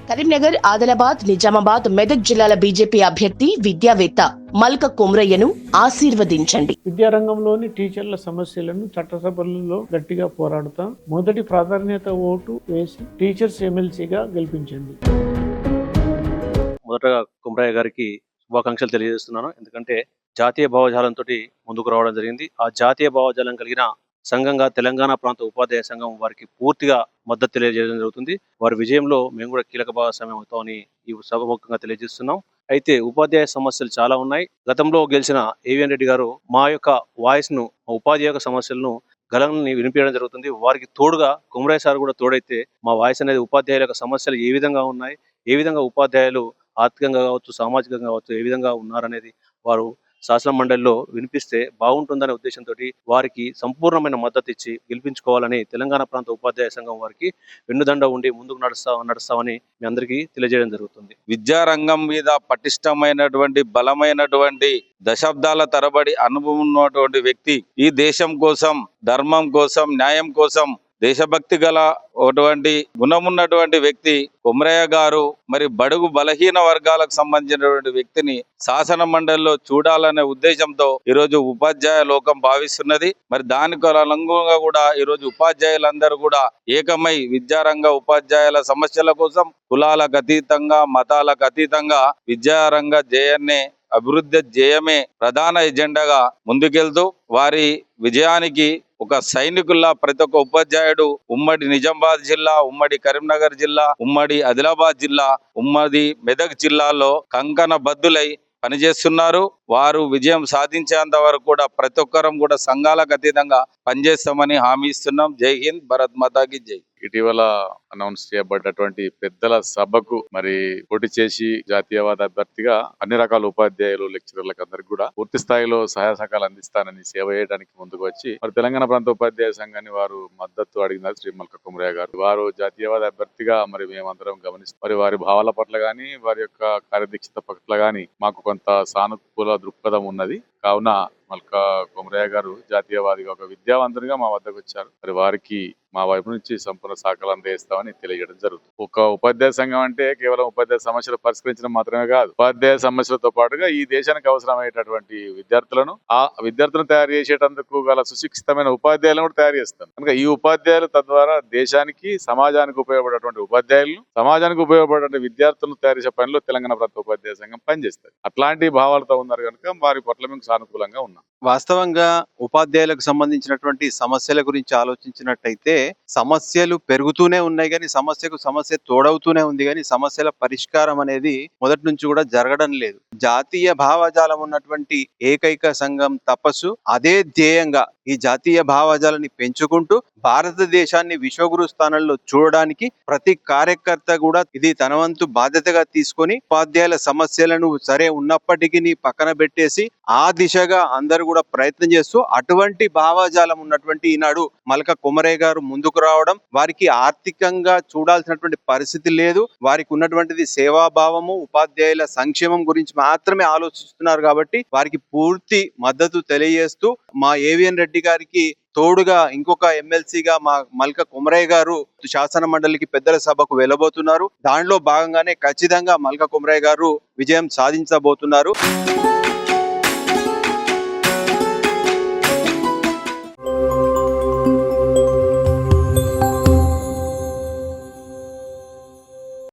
కరీంనగర్, ఆదిలాబాద్, నిజామాబాద్, మెదక్ జిల్లాల బీజేపీ అభ్యర్థి విద్యావేత్త మల్క కొమరయ్యను ఆశీర్వదించండి. విద్యారంగంలోని టీచర్ల సమస్యలను చట్టసభలలో గట్టిగా పోరాడుతాం. మొదటి ప్రాధాన్యత ఓటు వేసి టీచర్స్ ఎమ్మెల్సీగా గెలిపించండి. మొదటగా కొమరయ్య గారికి శుభాకాంక్షలు తెలియజేస్తున్నాను. ఎందుకంటే జాతీయ భావజాలంతో ముందుకు రావడం జరిగింది. ఆ జాతీయ భావజాలం కలిగిన సంఘంగా తెలంగాణ ప్రాంత ఉపాధ్యాయ సంఘం వారికి పూర్తిగా మద్దతు తెలియజేయడం జరుగుతుంది. వారి విజయంలో మేము కూడా కీలక భాగస్వామ్యం అవుతామని ఈ సభముఖంగా తెలియజేస్తున్నాం. అయితే ఉపాధ్యాయ సమస్యలు చాలా ఉన్నాయి. గతంలో గెలిచిన ఏవిఎన్ రెడ్డి గారు మా యొక్క వాయిస్ ను, ఉపాధ్యాయ సమస్యలను గళాన్ని వినిపించడం జరుగుతుంది. వారికి తోడుగా కొమరయ్య సార్ కూడా తోడైతే మా వాయిస్ అనేది ఉపాధ్యాయుల యొక్క సమస్యలు ఏ విధంగా ఉన్నాయి, ఏ విధంగా ఉపాధ్యాయులు ఆర్థికంగా కావచ్చు, సామాజికంగా కావచ్చు ఏ విధంగా ఉన్నారనేది వారు శాసన మండలిలో వినిపిస్తే బాగుంటుందనే ఉద్దేశంతో వారికి సంపూర్ణమైన మద్దతు ఇచ్చి గెలిపించుకోవాలని తెలంగాణ ప్రాంత ఉపాధ్యాయ సంఘం వారికి వెన్నుదండ ఉండి ముందుకు నడుస్తామని మీ అందరికీ తెలియజేయడం జరుగుతుంది. విద్యారంగం మీద పటిష్టమైనటువంటి బలమైనటువంటి దశాబ్దాల తరబడి అనుభవం ఉన్నటువంటి వ్యక్తి, ఈ దేశం కోసం, ధర్మం కోసం, న్యాయం కోసం దేశభక్తి గల అటువంటి గుణమున్నటువంటి వ్యక్తి కొమరయ్య గారు మరి బడుగు బలహీన వర్గాలకు సంబంధించినటువంటి వ్యక్తిని శాసన మండలిలో చూడాలనే ఉద్దేశంతో ఈరోజు ఉపాధ్యాయ లోకం భావిస్తున్నది. మరి దానికి అనుగుణంగా కూడా ఈరోజు ఉపాధ్యాయులందరూ కూడా ఏకమై విద్యారంగ ఉపాధ్యాయుల సమస్యల కోసం కులాలకు అతీతంగా, మతాలకు అతీతంగా విద్యారంగ జయాన్ని అభివృద్ధి చేయమే ప్రధాన ఎజెండాగా ముందుకెళ్తూ వారి విజయానికి ఒక సైనికుల్లా ప్రతి ఒక్క ఉపాధ్యాయుడు ఉమ్మడి నిజామాబాద్ జిల్లా, ఉమ్మడి కరీంనగర్ జిల్లా, ఉమ్మడి ఆదిలాబాద్ జిల్లా, ఉమ్మడి మెదక్ జిల్లాలో కంకణ బద్దులై పనిచేస్తున్నారు. వారు విజయం సాధించేంత వరకు కూడా ప్రతి ఒక్కరం కూడా సంఘాలకు అతీతంగా పనిచేస్తామని హామీ ఇస్తున్నాం. జై హింద్, భారత్ మాతాకి జై. ఇటీవల అనౌన్స్ చేయబడ్డటువంటి పెద్దల సభకు మరి పోటీ చేసి జాతీయవాద అభ్యర్థిగా అన్ని రకాల ఉపాధ్యాయులు, లెక్చరర్లకు అందరికి కూడా పూర్తి స్థాయిలో సహాయ సహకారాలు అందిస్తానని సేవ చేయడానికి ముందుకు వచ్చి మరి తెలంగాణ ప్రాంత ఉపాధ్యాయ సంఘాన్ని వారు మద్దతు అడిగినారు శ్రీ మల్క కొమరయ్య గారు. వారు జాతీయవాద అభ్యర్థిగా మరి మేమందరం గమనిస్తాం. మరి వారి భావాల పట్ల గాని, వారి యొక్క కార్యదీక్షత పట్ల గాని మాకు కొంత సానుకూల దృక్పథం ఉన్నది. కావున మల్క కొమరయ్య గారు జాతీయవాదిగా, ఒక విద్యావంతునిగా మా వద్దకు వచ్చారు. మరి వారికి మా వైపు నుంచి సంపూర్ణ సహకారం అందజేస్తామని తెలియజేయడం జరుగుతుంది. ఒక ఉపాధ్యాయ సంఘం అంటే కేవలం ఉపాధ్యాయ సమస్యలు పరిష్కరించడం మాత్రమే కాదు, ఉపాధ్యాయ సమస్యలతో పాటుగా ఈ దేశానికి అవసరమైనటువంటి విద్యార్థులను, ఆ విద్యార్థులను తయారు చేసేటందుకు గల సుశిక్షితమైన ఉపాధ్యాయులను కూడా తయారు చేస్తారు. కనుక ఈ ఉపాధ్యాయులు తద్వారా దేశానికి, సమాజానికి ఉపయోగపడేటువంటి ఉపాధ్యాయులను, సమాజానికి ఉపయోగపడే విద్యార్థులను తయారు చేసే పనిలో తెలంగాణ ప్రాంత ఉపాధ్యాయ సంఘం పనిచేస్తారు. అట్లాంటి భావాలతో ఉన్నారు కనుక వారి పట్ల మేము సానుకూలంగా ఉన్నాం. వాస్తవంగా ఉపాధ్యాయులకు సంబంధించినటువంటి సమస్యల గురించి ఆలోచించినట్టయితే సమస్యలు పెరుగుతూనే ఉన్నాయి, కానీ సమస్య తోడవుతూనే ఉంది, కానీ సమస్యల పరిష్కారం అనేది మొదటి నుంచి కూడా జరగడం లేదు. జాతీయ భావజాలం ఉన్నటువంటి ఏకైక సంఘం తపస్సు అదే ధ్యేయంగా ఈ జాతీయ భావజాలాన్ని పెంచుకుంటూ భారతదేశాన్ని విశ్వగురు స్థానంలో చూడడానికి ప్రతి కార్యకర్త కూడా ఇది తన వంతు బాధ్యతగా తీసుకొని ఉపాధ్యాయుల సమస్యలను సరే ఉన్నప్పటికీ పక్కన పెట్టేసి ఆ దిశగా అందరూ కూడా ప్రయత్నం చేస్తూ అటువంటి భావజాలం ఉన్నటువంటి ఈనాడు మల్క కొమరయ్య గారు ముందుకు రావడం, వారికి ఆర్థికంగా చూడాల్సినటువంటి పరిస్థితి లేదు, వారికి ఉన్నటువంటిది సేవాభావము, ఉపాధ్యాయుల సంక్షేమం గురించి మాత్రమే ఆలోచిస్తున్నారు. కాబట్టి వారికి పూర్తి మద్దతు తెలియజేస్తూ మా ఏవిఎన్ రెడ్డి గారికి తోడుగా ఇంకొక ఎమ్మెల్సీగా మా మల్క కొమరయ్య గారు శాసన మండలికి పెద్దల సభకు వెళ్ళబోతున్నారు. దానిలో భాగంగానే ఖచ్చితంగా మల్క కొమరయ్య గారు విజయం సాధించబోతున్నారు.